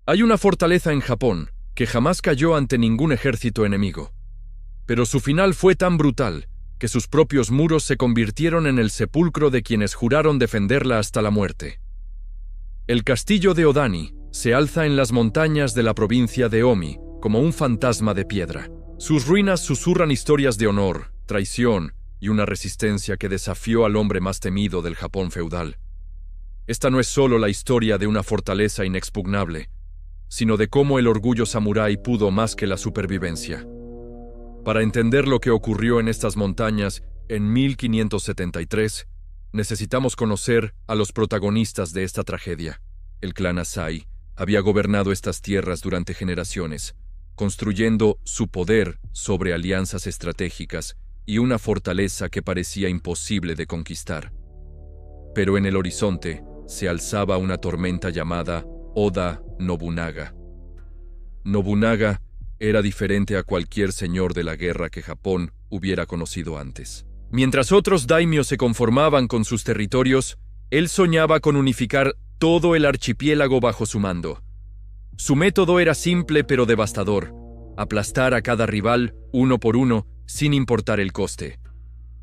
Hay una fortaleza en Japón que jamás cayó ante ningún ejército enemigo. Pero su final fue tan brutal que sus propios muros se convirtieron en el sepulcro de quienes juraron defenderla hasta la muerte. El castillo de Odani se alza en las montañas de la provincia de Omi como un fantasma de piedra. Sus ruinas susurran historias de honor, traición y una resistencia que desafió al hombre más temido del Japón feudal. Esta no es solo la historia de una fortaleza inexpugnable, sino de cómo el orgullo samurái pudo más que la supervivencia. Para entender lo que ocurrió en estas montañas en 1573, necesitamos conocer a los protagonistas de esta tragedia. El clan Asai había gobernado estas tierras durante generaciones, construyendo su poder sobre alianzas estratégicas y una fortaleza que parecía imposible de conquistar. Pero en el horizonte se alzaba una tormenta llamada Oda Nobunaga. Nobunaga era diferente a cualquier señor de la guerra que Japón hubiera conocido antes. Mientras otros daimios se conformaban con sus territorios, él soñaba con unificar todo el archipiélago bajo su mando. Su método era simple pero devastador: aplastar a cada rival uno por uno sin importar el coste.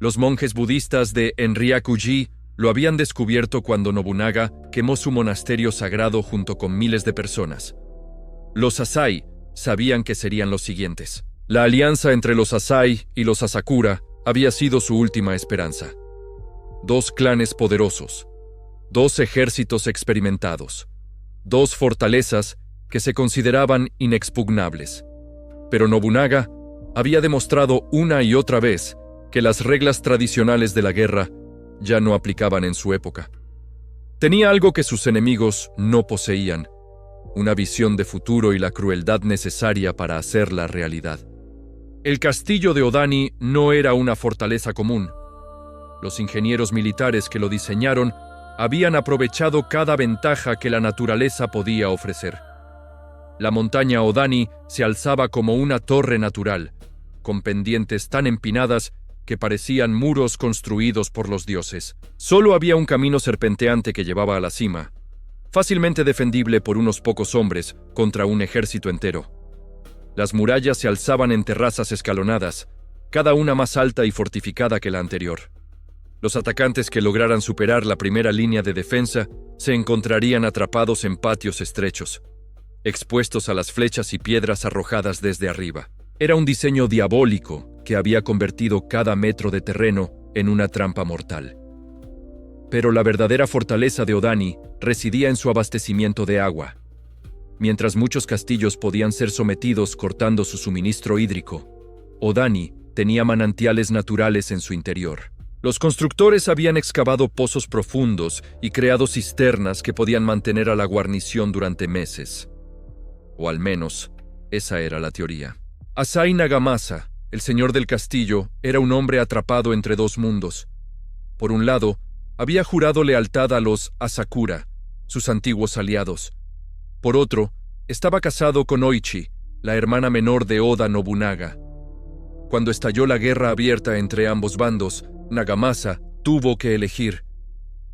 Los monjes budistas de Enryaku-ji lo habían descubierto cuando Nobunaga quemó su monasterio sagrado junto con miles de personas. Los Asai sabían que serían los siguientes. La alianza entre los Asai y los Asakura había sido su última esperanza. Dos clanes poderosos, dos ejércitos experimentados, dos fortalezas que se consideraban inexpugnables. Pero Nobunaga había demostrado una y otra vez que las reglas tradicionales de la guerra ya no aplicaban en su época. Tenía algo que sus enemigos no poseían: una visión de futuro y la crueldad necesaria para hacerla realidad. El castillo de Odani no era una fortaleza común. Los ingenieros militares que lo diseñaron habían aprovechado cada ventaja que la naturaleza podía ofrecer. La montaña Odani se alzaba como una torre natural, con pendientes tan empinadas que parecían muros construidos por los dioses. Solo había un camino serpenteante que llevaba a la cima, fácilmente defendible por unos pocos hombres contra un ejército entero. Las murallas se alzaban en terrazas escalonadas, cada una más alta y fortificada que la anterior. Los atacantes que lograran superar la primera línea de defensa se encontrarían atrapados en patios estrechos, expuestos a las flechas y piedras arrojadas desde arriba. Era un diseño diabólico que había convertido cada metro de terreno en una trampa mortal. Pero la verdadera fortaleza de Odani residía en su abastecimiento de agua. Mientras muchos castillos podían ser sometidos cortando su suministro hídrico, Odani tenía manantiales naturales en su interior. Los constructores habían excavado pozos profundos y creado cisternas que podían mantener a la guarnición durante meses. O al menos, esa era la teoría. Asai Nagamasa, el señor del castillo, era un hombre atrapado entre dos mundos. Por un lado, había jurado lealtad a los Asakura, sus antiguos aliados. Por otro, estaba casado con Oichi, la hermana menor de Oda Nobunaga. Cuando estalló la guerra abierta entre ambos bandos, Nagamasa tuvo que elegir,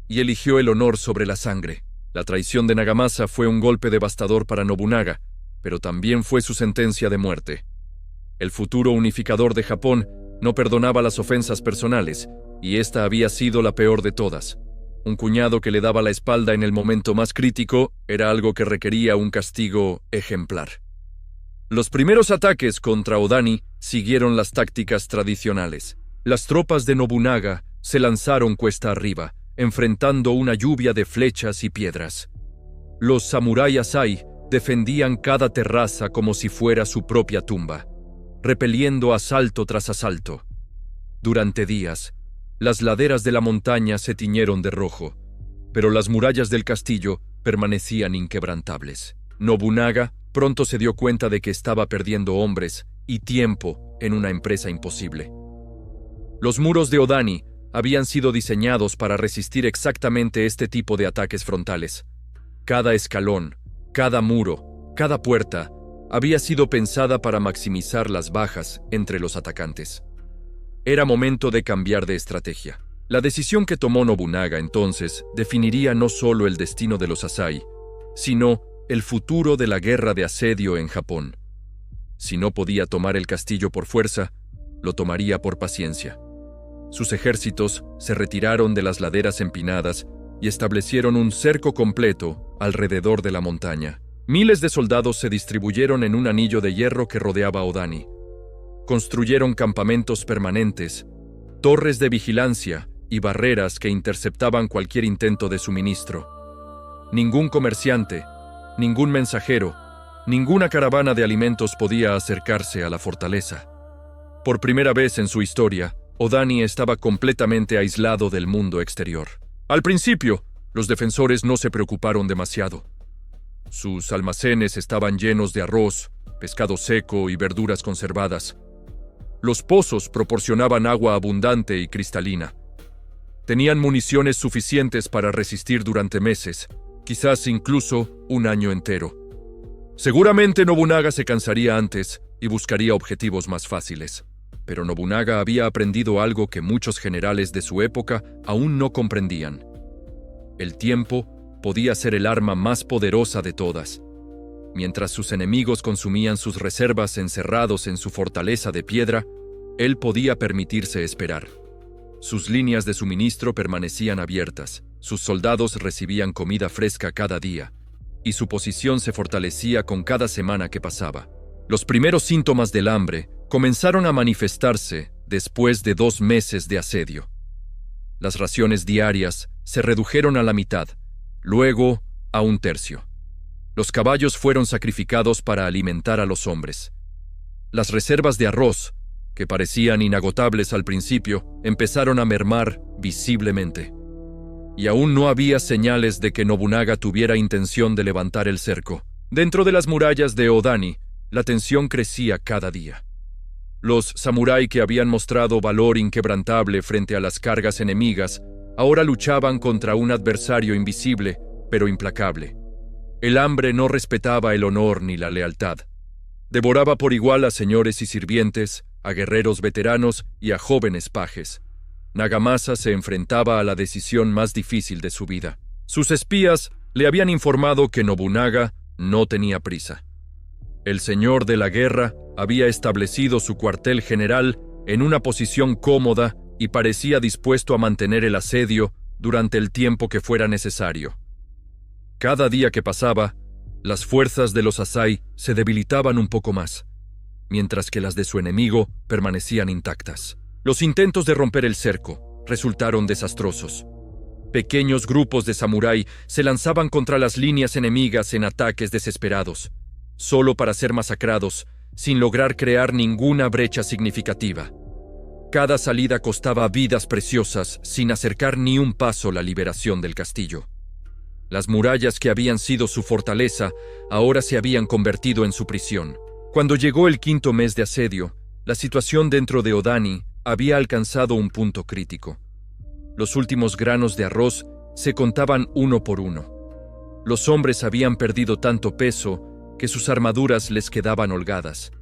y eligió el honor sobre la sangre. La traición de Nagamasa fue un golpe devastador para Nobunaga, pero también fue su sentencia de muerte. El futuro unificador de Japón no perdonaba las ofensas personales, y esta había sido la peor de todas. Un cuñado que le daba la espalda en el momento más crítico era algo que requería un castigo ejemplar. Los primeros ataques contra Odani siguieron las tácticas tradicionales. Las tropas de Nobunaga se lanzaron cuesta arriba, enfrentando una lluvia de flechas y piedras. Los samurái Asai defendían cada terraza como si fuera su propia tumba, repeliendo asalto tras asalto. Durante días, las laderas de la montaña se tiñeron de rojo, pero las murallas del castillo permanecían inquebrantables. Nobunaga pronto se dio cuenta de que estaba perdiendo hombres y tiempo en una empresa imposible. Los muros de Odani habían sido diseñados para resistir exactamente este tipo de ataques frontales. Cada escalón, cada muro, cada puerta había sido pensada para maximizar las bajas entre los atacantes. Era momento de cambiar de estrategia. La decisión que tomó Nobunaga entonces definiría no solo el destino de los Asai, sino el futuro de la guerra de asedio en Japón. Si no podía tomar el castillo por fuerza, lo tomaría por paciencia. Sus ejércitos se retiraron de las laderas empinadas y establecieron un cerco completo alrededor de la montaña. Miles de soldados se distribuyeron en un anillo de hierro que rodeaba Odani. Construyeron campamentos permanentes, torres de vigilancia y barreras que interceptaban cualquier intento de suministro. Ningún comerciante, ningún mensajero, ninguna caravana de alimentos podía acercarse a la fortaleza. Por primera vez en su historia, Odani estaba completamente aislado del mundo exterior. Al principio, los defensores no se preocuparon demasiado. Sus almacenes estaban llenos de arroz, pescado seco y verduras conservadas. Los pozos proporcionaban agua abundante y cristalina. Tenían municiones suficientes para resistir durante meses, quizás incluso un año entero. Seguramente Nobunaga se cansaría antes y buscaría objetivos más fáciles. Pero Nobunaga había aprendido algo que muchos generales de su época aún no comprendían. El tiempo podía ser el arma más poderosa de todas. Mientras sus enemigos consumían sus reservas encerrados en su fortaleza de piedra, él podía permitirse esperar. Sus líneas de suministro permanecían abiertas, sus soldados recibían comida fresca cada día, y su posición se fortalecía con cada semana que pasaba. Los primeros síntomas del hambre comenzaron a manifestarse después de 2 meses de asedio. Las raciones diarias se redujeron a la mitad, luego a 1/3. Los caballos fueron sacrificados para alimentar a los hombres. Las reservas de arroz, que parecían inagotables al principio, empezaron a mermar visiblemente. Y aún no había señales de que Nobunaga tuviera intención de levantar el cerco. Dentro de las murallas de Odani, la tensión crecía cada día. Los samurái que habían mostrado valor inquebrantable frente a las cargas enemigas, ahora luchaban contra un adversario invisible, pero implacable. El hambre no respetaba el honor ni la lealtad. Devoraba por igual a señores y sirvientes, a guerreros veteranos y a jóvenes pajes. Nagamasa se enfrentaba a la decisión más difícil de su vida. Sus espías le habían informado que Nobunaga no tenía prisa. El señor de la guerra había establecido su cuartel general en una posición cómoda y parecía dispuesto a mantener el asedio durante el tiempo que fuera necesario. Cada día que pasaba, las fuerzas de los Asai se debilitaban un poco más, mientras que las de su enemigo permanecían intactas. Los intentos de romper el cerco resultaron desastrosos. Pequeños grupos de samurái se lanzaban contra las líneas enemigas en ataques desesperados, solo para ser masacrados, sin lograr crear ninguna brecha significativa. Cada salida costaba vidas preciosas, sin acercar ni un paso la liberación del castillo. Las murallas que habían sido su fortaleza ahora se habían convertido en su prisión. Cuando llegó el 5.º mes de asedio, la situación dentro de Odani había alcanzado un punto crítico. Los últimos granos de arroz se contaban uno por uno. Los hombres habían perdido tanto peso que sus armaduras les quedaban holgadas.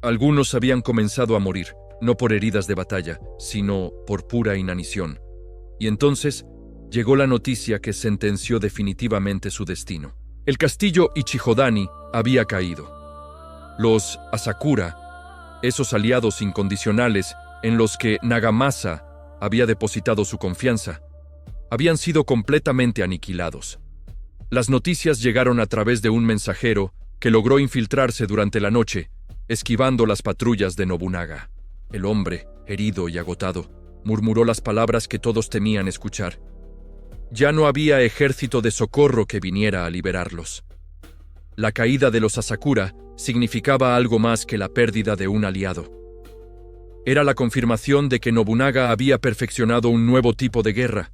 Algunos habían comenzado a morir, no por heridas de batalla, sino por pura inanición. Y entonces llegó la noticia que sentenció definitivamente su destino. El castillo Ichihodani había caído. Los Asakura, esos aliados incondicionales en los que Nagamasa había depositado su confianza, habían sido completamente aniquilados. Las noticias llegaron a través de un mensajero que logró infiltrarse durante la noche, esquivando las patrullas de Nobunaga. El hombre, herido y agotado, murmuró las palabras que todos temían escuchar. Ya no había ejército de socorro que viniera a liberarlos. La caída de los Asakura significaba algo más que la pérdida de un aliado. Era la confirmación de que Nobunaga había perfeccionado un nuevo tipo de guerra,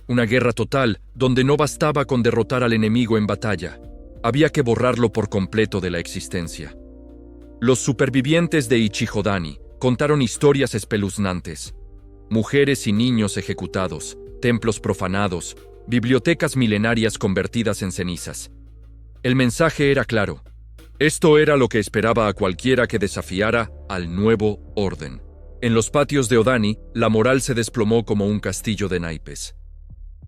una guerra total donde no bastaba con derrotar al enemigo en batalla, había que borrarlo por completo de la existencia. Los supervivientes de Ichihodani contaron historias espeluznantes. Mujeres y niños ejecutados, templos profanados, bibliotecas milenarias convertidas en cenizas. El mensaje era claro. Esto era lo que esperaba a cualquiera que desafiara al nuevo orden. En los patios de Odani, la moral se desplomó como un castillo de naipes.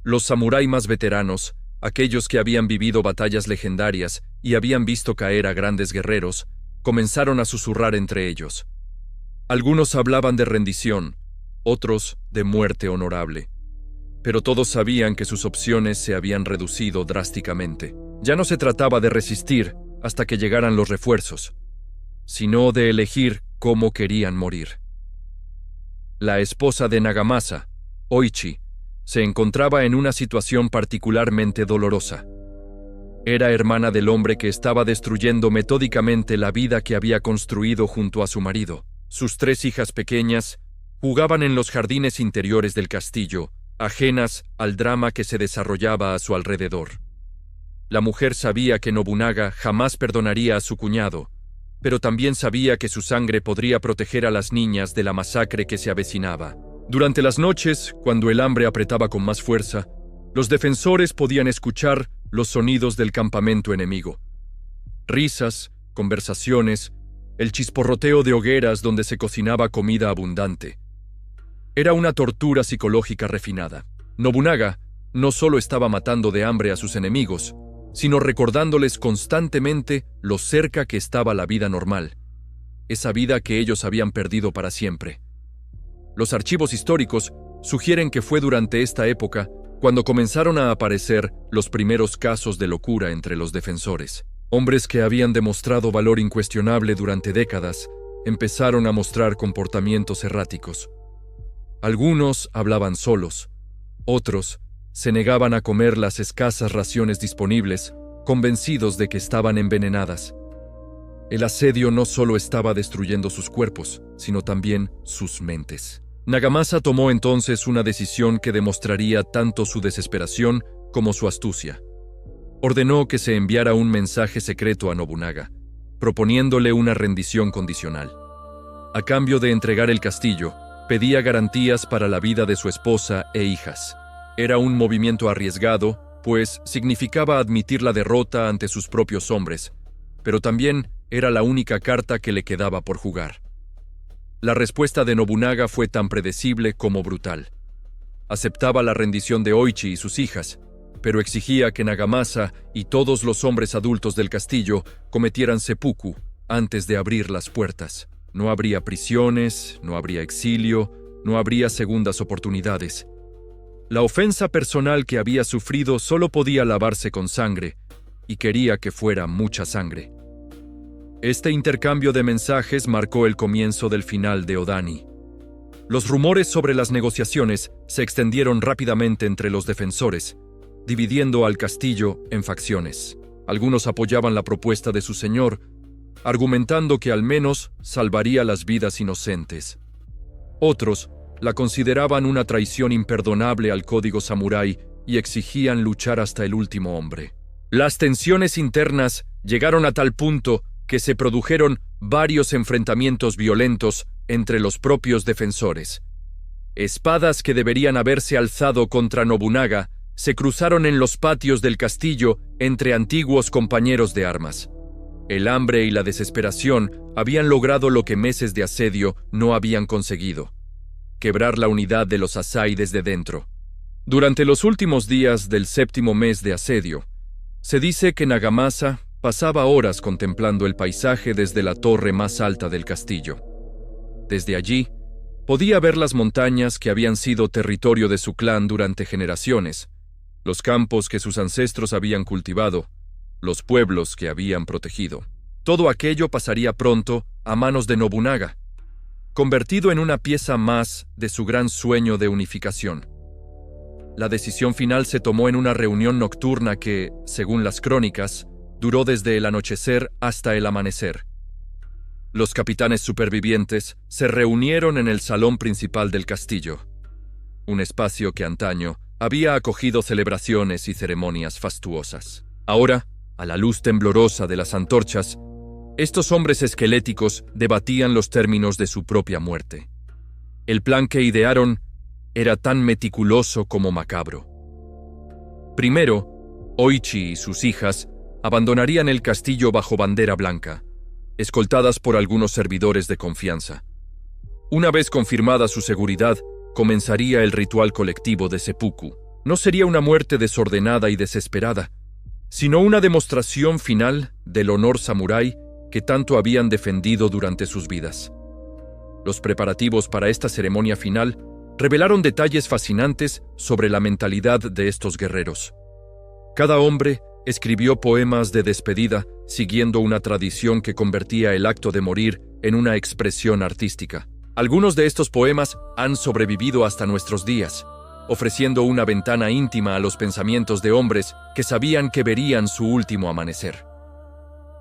Los samurái más veteranos Aquellos que habían vivido batallas legendarias y habían visto caer a grandes guerreros, comenzaron a susurrar entre ellos. Algunos hablaban de rendición, otros de muerte honorable. Pero todos sabían que sus opciones se habían reducido drásticamente. Ya no se trataba de resistir hasta que llegaran los refuerzos, sino de elegir cómo querían morir. La esposa de Nagamasa, Oichi, se encontraba en una situación particularmente dolorosa. Era hermana del hombre que estaba destruyendo metódicamente la vida que había construido junto a su marido. Sus 3 hijas pequeñas jugaban en los jardines interiores del castillo, ajenas al drama que se desarrollaba a su alrededor. La mujer sabía que Nobunaga jamás perdonaría a su cuñado, pero también sabía que su sangre podría proteger a las niñas de la masacre que se avecinaba. Durante las noches, cuando el hambre apretaba con más fuerza, los defensores podían escuchar los sonidos del campamento enemigo. Risas, conversaciones, el chisporroteo de hogueras donde se cocinaba comida abundante. Era una tortura psicológica refinada. Nobunaga no solo estaba matando de hambre a sus enemigos, sino recordándoles constantemente lo cerca que estaba la vida normal, esa vida que ellos habían perdido para siempre. Los archivos históricos sugieren que fue durante esta época cuando comenzaron a aparecer los primeros casos de locura entre los defensores. Hombres que habían demostrado valor incuestionable durante décadas empezaron a mostrar comportamientos erráticos. Algunos hablaban solos, otros se negaban a comer las escasas raciones disponibles, convencidos de que estaban envenenadas. El asedio no solo estaba destruyendo sus cuerpos, sino también sus mentes. Nagamasa tomó entonces una decisión que demostraría tanto su desesperación como su astucia. Ordenó que se enviara un mensaje secreto a Nobunaga, proponiéndole una rendición condicional. A cambio de entregar el castillo, pedía garantías para la vida de su esposa e hijas. Era un movimiento arriesgado, pues significaba admitir la derrota ante sus propios hombres, pero también era la única carta que le quedaba por jugar. La respuesta de Nobunaga fue tan predecible como brutal. Aceptaba la rendición de Oichi y sus hijas, pero exigía que Nagamasa y todos los hombres adultos del castillo cometieran seppuku antes de abrir las puertas. No habría prisiones, no habría exilio, no habría segundas oportunidades. La ofensa personal que había sufrido solo podía lavarse con sangre, y quería que fuera mucha sangre. Este intercambio de mensajes marcó el comienzo del final de Odani. Los rumores sobre las negociaciones se extendieron rápidamente entre los defensores, dividiendo al castillo en facciones. Algunos apoyaban la propuesta de su señor, argumentando que al menos salvaría las vidas inocentes. Otros la consideraban una traición imperdonable al código samurái y exigían luchar hasta el último hombre. Las tensiones internas llegaron a tal punto que se produjeron varios enfrentamientos violentos entre los propios defensores. Espadas que deberían haberse alzado contra Nobunaga se cruzaron en los patios del castillo entre antiguos compañeros de armas. El hambre y la desesperación habían logrado lo que meses de asedio no habían conseguido: quebrar la unidad de los Asai desde dentro. Durante los últimos días del 7º mes de asedio, se dice que Nagamasa pasaba horas contemplando el paisaje desde la torre más alta del castillo. Desde allí, podía ver las montañas que habían sido territorio de su clan durante generaciones, los campos que sus ancestros habían cultivado, los pueblos que habían protegido. Todo aquello pasaría pronto a manos de Nobunaga, convertido en una pieza más de su gran sueño de unificación. La decisión final se tomó en una reunión nocturna que, según las crónicas, duró desde el anochecer hasta el amanecer. Los capitanes supervivientes se reunieron en el salón principal del castillo, un espacio que antaño había acogido celebraciones y ceremonias fastuosas. Ahora, a la luz temblorosa de las antorchas, estos hombres esqueléticos debatían los términos de su propia muerte. El plan que idearon era tan meticuloso como macabro. Primero, Oichi y sus hijas abandonarían el castillo bajo bandera blanca, escoltadas por algunos servidores de confianza. Una vez confirmada su seguridad, comenzaría el ritual colectivo de seppuku. no sería una muerte desordenada y desesperada, sino una demostración final del honor samurái que tanto habían defendido durante sus vidas. Los preparativos para esta ceremonia final revelaron detalles fascinantes sobre la mentalidad de estos guerreros. Cada hombre escribió poemas de despedida siguiendo una tradición que convertía el acto de morir en una expresión artística. Algunos de estos poemas han sobrevivido hasta nuestros días, ofreciendo una ventana íntima a los pensamientos de hombres que sabían que verían su último amanecer.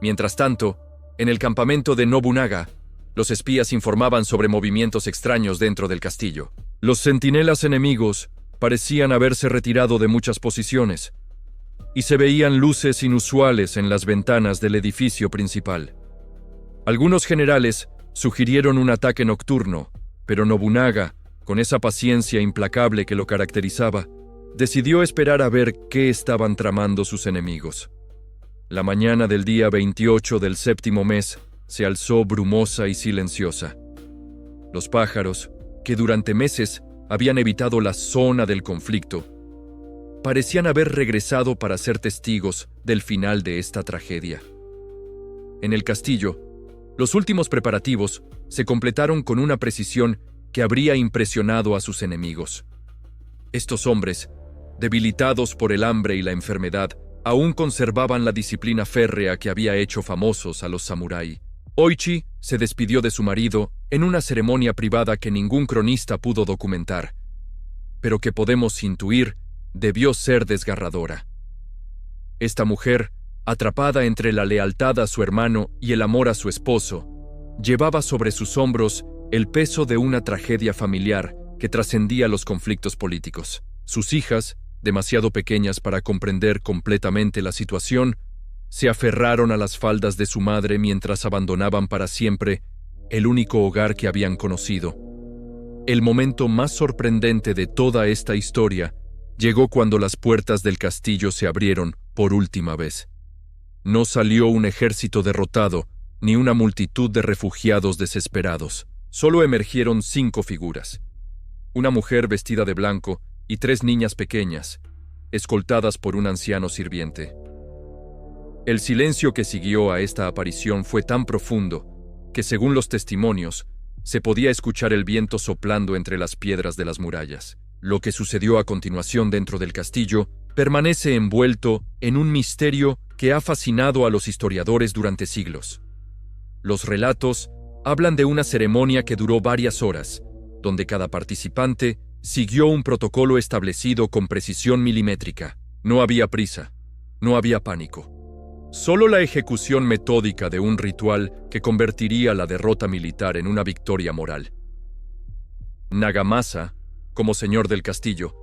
Mientras tanto, en el campamento de Nobunaga, los espías informaban sobre movimientos extraños dentro del castillo. Los centinelas enemigos parecían haberse retirado de muchas posiciones, y se veían luces inusuales en las ventanas del edificio principal. Algunos generales sugirieron un ataque nocturno, pero Nobunaga, con esa paciencia implacable que lo caracterizaba, decidió esperar a ver qué estaban tramando sus enemigos. La mañana del día 28 del séptimo mes se alzó brumosa y silenciosa. Los pájaros, que durante meses habían evitado la zona del conflicto, parecían haber regresado para ser testigos del final de esta tragedia. En el castillo, los últimos preparativos se completaron con una precisión que habría impresionado a sus enemigos. Estos hombres, debilitados por el hambre y la enfermedad, aún conservaban la disciplina férrea que había hecho famosos a los samurái. Oichi se despidió de su marido en una ceremonia privada que ningún cronista pudo documentar, pero que podemos intuir debió ser desgarradora. Esta mujer, atrapada entre la lealtad a su hermano y el amor a su esposo, llevaba sobre sus hombros el peso de una tragedia familiar que trascendía los conflictos políticos. Sus hijas, demasiado pequeñas para comprender completamente la situación, se aferraron a las faldas de su madre mientras abandonaban para siempre el único hogar que habían conocido. El momento más sorprendente de toda esta historia llegó cuando las puertas del castillo se abrieron por última vez. No salió un ejército derrotado, ni una multitud de refugiados desesperados. Solo emergieron 5 figuras. Una mujer vestida de blanco y 3 niñas pequeñas, escoltadas por un anciano sirviente. El silencio que siguió a esta aparición fue tan profundo que, según los testimonios, se podía escuchar el viento soplando entre las piedras de las murallas. Lo que sucedió a continuación dentro del castillo permanece envuelto en un misterio que ha fascinado a los historiadores durante siglos. Los relatos hablan de una ceremonia que duró varias horas, donde cada participante siguió un protocolo establecido con precisión milimétrica. No había prisa, no había pánico. Solo la ejecución metódica de un ritual que convertiría la derrota militar en una victoria moral. Nagamasa, como señor del castillo,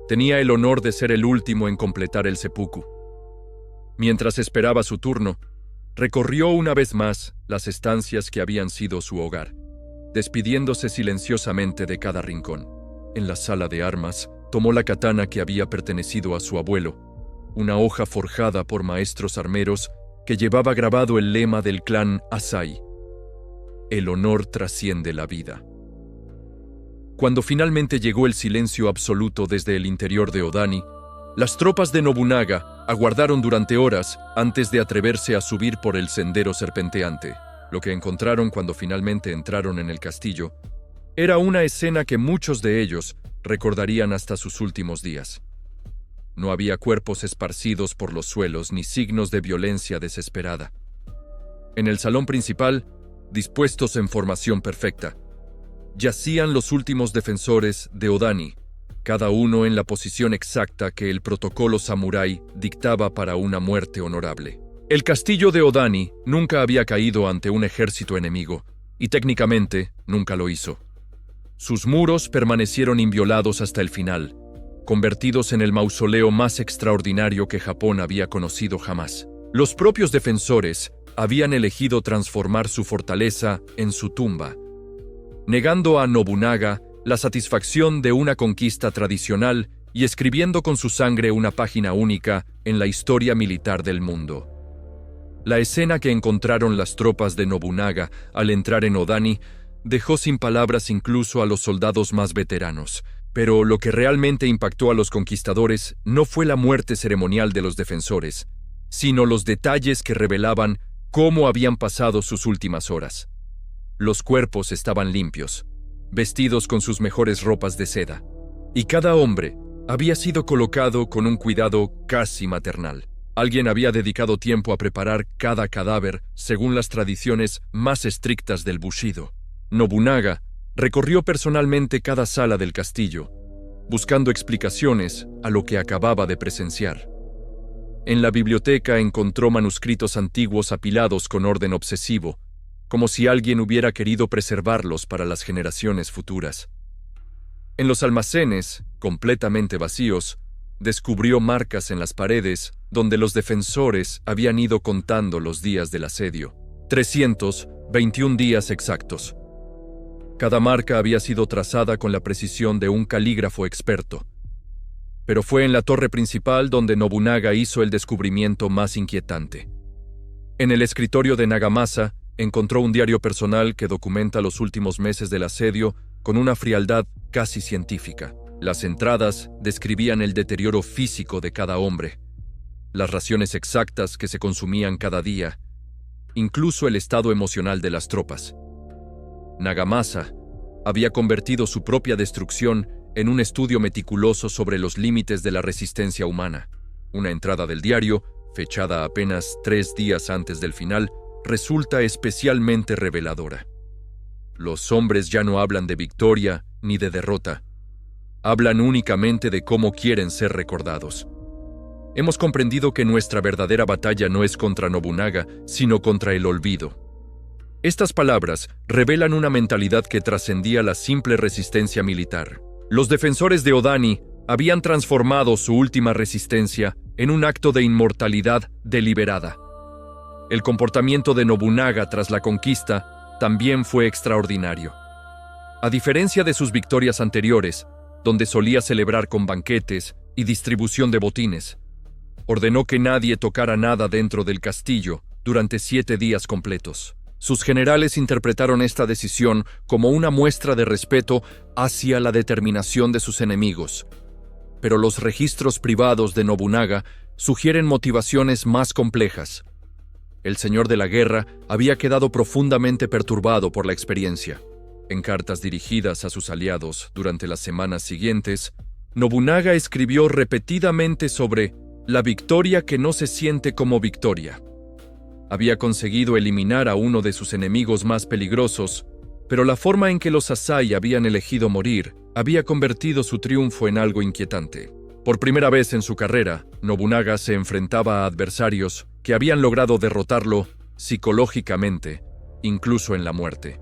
tenía el honor de ser el último en completar el seppuku. Mientras esperaba su turno, recorrió una vez más las estancias que habían sido su hogar, despidiéndose silenciosamente de cada rincón. En la sala de armas, tomó la katana que había pertenecido a su abuelo, una hoja forjada por maestros armeros que llevaba grabado el lema del clan Asai: el honor trasciende la vida. Cuando finalmente llegó el silencio absoluto desde el interior de Odani, las tropas de Nobunaga aguardaron durante horas antes de atreverse a subir por el sendero serpenteante. Lo que encontraron cuando finalmente entraron en el castillo era una escena que muchos de ellos recordarían hasta sus últimos días. No había cuerpos esparcidos por los suelos ni signos de violencia desesperada. En el salón principal, dispuestos en formación perfecta, yacían los últimos defensores de Odani, cada uno en la posición exacta que el protocolo samurái dictaba para una muerte honorable. El castillo de Odani nunca había caído ante un ejército enemigo, y técnicamente nunca lo hizo. Sus muros permanecieron inviolados hasta el final, convertidos en el mausoleo más extraordinario que Japón había conocido jamás. Los propios defensores habían elegido transformar su fortaleza en su tumba, negando a Nobunaga la satisfacción de una conquista tradicional y escribiendo con su sangre una página única en la historia militar del mundo. La escena que encontraron las tropas de Nobunaga al entrar en Odani dejó sin palabras incluso a los soldados más veteranos. Pero lo que realmente impactó a los conquistadores no fue la muerte ceremonial de los defensores, sino los detalles que revelaban cómo habían pasado sus últimas horas. Los cuerpos estaban limpios, vestidos con sus mejores ropas de seda, y cada hombre había sido colocado con un cuidado casi maternal. Alguien había dedicado tiempo a preparar cada cadáver según las tradiciones más estrictas del Bushido. Nobunaga recorrió personalmente cada sala del castillo, buscando explicaciones a lo que acababa de presenciar. En la biblioteca encontró manuscritos antiguos apilados con orden obsesivo, como si alguien hubiera querido preservarlos para las generaciones futuras. En los almacenes, completamente vacíos, descubrió marcas en las paredes donde los defensores habían ido contando los días del asedio. 321 días exactos. Cada marca había sido trazada con la precisión de un calígrafo experto. Pero fue en la torre principal donde Nobunaga hizo el descubrimiento más inquietante. En el escritorio de Nagamasa encontró un diario personal que documenta los últimos meses del asedio con una frialdad casi científica. Las entradas describían el deterioro físico de cada hombre, las raciones exactas que se consumían cada día, incluso el estado emocional de las tropas. Nagamasa había convertido su propia destrucción en un estudio meticuloso sobre los límites de la resistencia humana. Una entrada del diario, fechada apenas 3 días antes del final, resulta especialmente reveladora. Los hombres ya no hablan de victoria ni de derrota. Hablan únicamente de cómo quieren ser recordados. Hemos comprendido que nuestra verdadera batalla no es contra Nobunaga, sino contra el olvido. Estas palabras revelan una mentalidad que trascendía la simple resistencia militar. Los defensores de Odani habían transformado su última resistencia en un acto de inmortalidad deliberada. El comportamiento de Nobunaga tras la conquista también fue extraordinario. A diferencia de sus victorias anteriores, donde solía celebrar con banquetes y distribución de botines, ordenó que nadie tocara nada dentro del castillo durante 7 días completos. Sus generales interpretaron esta decisión como una muestra de respeto hacia la determinación de sus enemigos. Pero los registros privados de Nobunaga sugieren motivaciones más complejas. El señor de la guerra había quedado profundamente perturbado por la experiencia. En cartas dirigidas a sus aliados durante las semanas siguientes, Nobunaga escribió repetidamente sobre la victoria que no se siente como victoria. Había conseguido eliminar a uno de sus enemigos más peligrosos, pero la forma en que los Sasai habían elegido morir había convertido su triunfo en algo inquietante. Por primera vez en su carrera, Nobunaga se enfrentaba a adversarios que habían logrado derrotarlo psicológicamente, incluso en la muerte.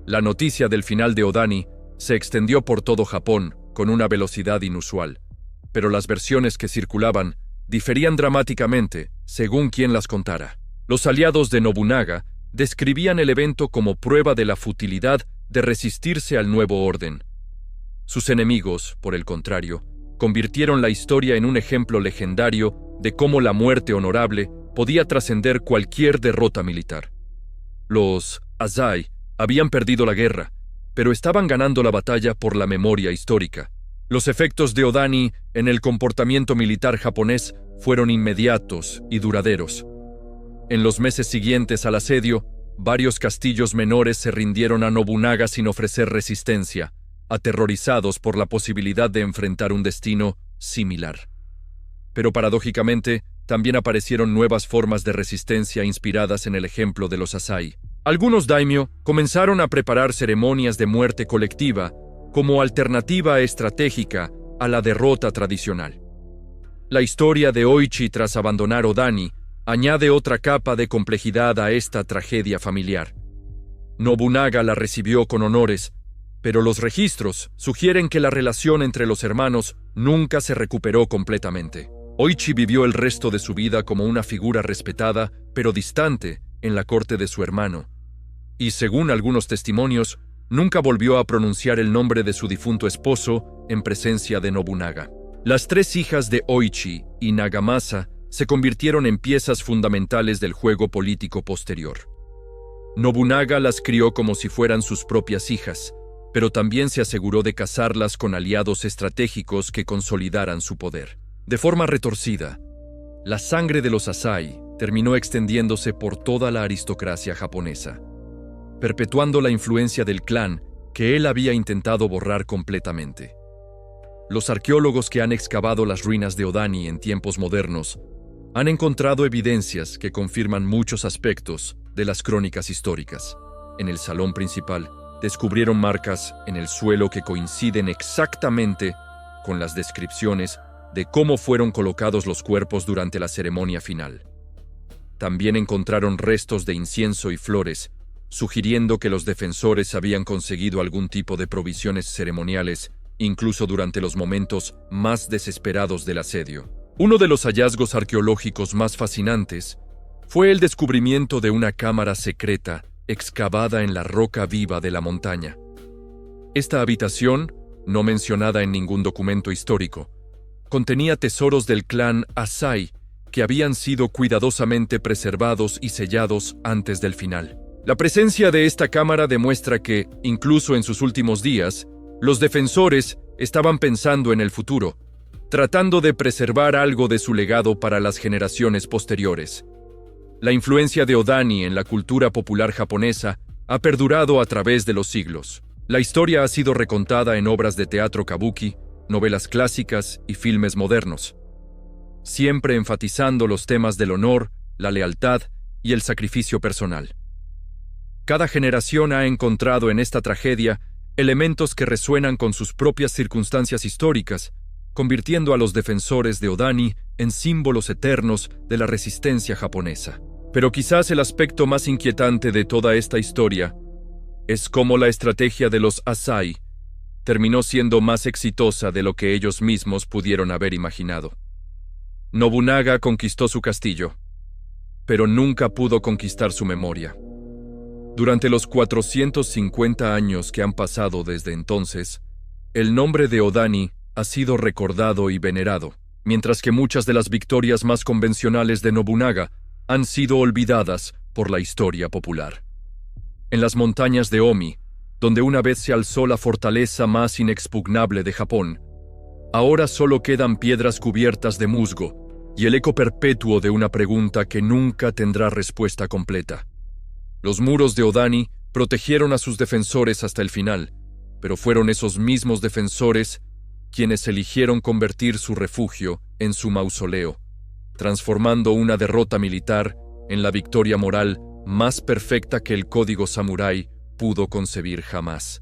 La noticia del final de Odani se extendió por todo Japón con una velocidad inusual, pero las versiones que circulaban diferían dramáticamente según quien las contara. Los aliados de Nobunaga describían el evento como prueba de la futilidad de resistirse al nuevo orden. Sus enemigos, por el contrario, convirtieron la historia en un ejemplo legendario de cómo la muerte honorable podía trascender cualquier derrota militar. Los Sasai habían perdido la guerra, pero estaban ganando la batalla por la memoria histórica. Los efectos de Odani en el comportamiento militar japonés fueron inmediatos y duraderos. En los meses siguientes al asedio, varios castillos menores se rindieron a Nobunaga sin ofrecer resistencia, aterrorizados por la posibilidad de enfrentar un destino similar. Pero paradójicamente, también aparecieron nuevas formas de resistencia inspiradas en el ejemplo de los Sasai. Algunos daimyo comenzaron a preparar ceremonias de muerte colectiva como alternativa estratégica a la derrota tradicional. La historia de Oichi tras abandonar Odani añade otra capa de complejidad a esta tragedia familiar. Nobunaga la recibió con honores, pero los registros sugieren que la relación entre los hermanos nunca se recuperó completamente. Oichi vivió el resto de su vida como una figura respetada, pero distante, en la corte de su hermano, y según algunos testimonios, nunca volvió a pronunciar el nombre de su difunto esposo en presencia de Nobunaga. Las 3 hijas de Oichi y Nagamasa se convirtieron en piezas fundamentales del juego político posterior. Nobunaga las crió como si fueran sus propias hijas, pero también se aseguró de casarlas con aliados estratégicos que consolidaran su poder. De forma retorcida, la sangre de los Asai terminó extendiéndose por toda la aristocracia japonesa, perpetuando la influencia del clan que él había intentado borrar completamente. Los arqueólogos que han excavado las ruinas de Odani en tiempos modernos han encontrado evidencias que confirman muchos aspectos de las crónicas históricas. En el salón principal, descubrieron marcas en el suelo que coinciden exactamente con las descripciones de cómo fueron colocados los cuerpos durante la ceremonia final. También encontraron restos de incienso y flores, sugiriendo que los defensores habían conseguido algún tipo de provisiones ceremoniales, incluso durante los momentos más desesperados del asedio. Uno de los hallazgos arqueológicos más fascinantes fue el descubrimiento de una cámara secreta excavada en la roca viva de la montaña. Esta habitación, no mencionada en ningún documento histórico, contenía tesoros del clan Asai que habían sido cuidadosamente preservados y sellados antes del final. La presencia de esta cámara demuestra que, incluso en sus últimos días, los defensores estaban pensando en el futuro, tratando de preservar algo de su legado para las generaciones posteriores. La influencia de Odani en la cultura popular japonesa ha perdurado a través de los siglos. La historia ha sido recontada en obras de teatro kabuki, novelas clásicas y filmes modernos, siempre enfatizando los temas del honor, la lealtad y el sacrificio personal. Cada generación ha encontrado en esta tragedia elementos que resuenan con sus propias circunstancias históricas, convirtiendo a los defensores de Odani en símbolos eternos de la resistencia japonesa. Pero quizás el aspecto más inquietante de toda esta historia es cómo la estrategia de los Asai terminó siendo más exitosa de lo que ellos mismos pudieron haber imaginado. Nobunaga conquistó su castillo, pero nunca pudo conquistar su memoria. Durante los 450 años que han pasado desde entonces, el nombre de Odani ha sido recordado y venerado, mientras que muchas de las victorias más convencionales de Nobunaga han sido olvidadas por la historia popular. En las montañas de Omi, donde una vez se alzó la fortaleza más inexpugnable de Japón, ahora solo quedan piedras cubiertas de musgo y el eco perpetuo de una pregunta que nunca tendrá respuesta completa. Los muros de Odani protegieron a sus defensores hasta el final, pero fueron esos mismos defensores quienes eligieron convertir su refugio en su mausoleo, transformando una derrota militar en la victoria moral más perfecta que el código samurái pudo concebir jamás.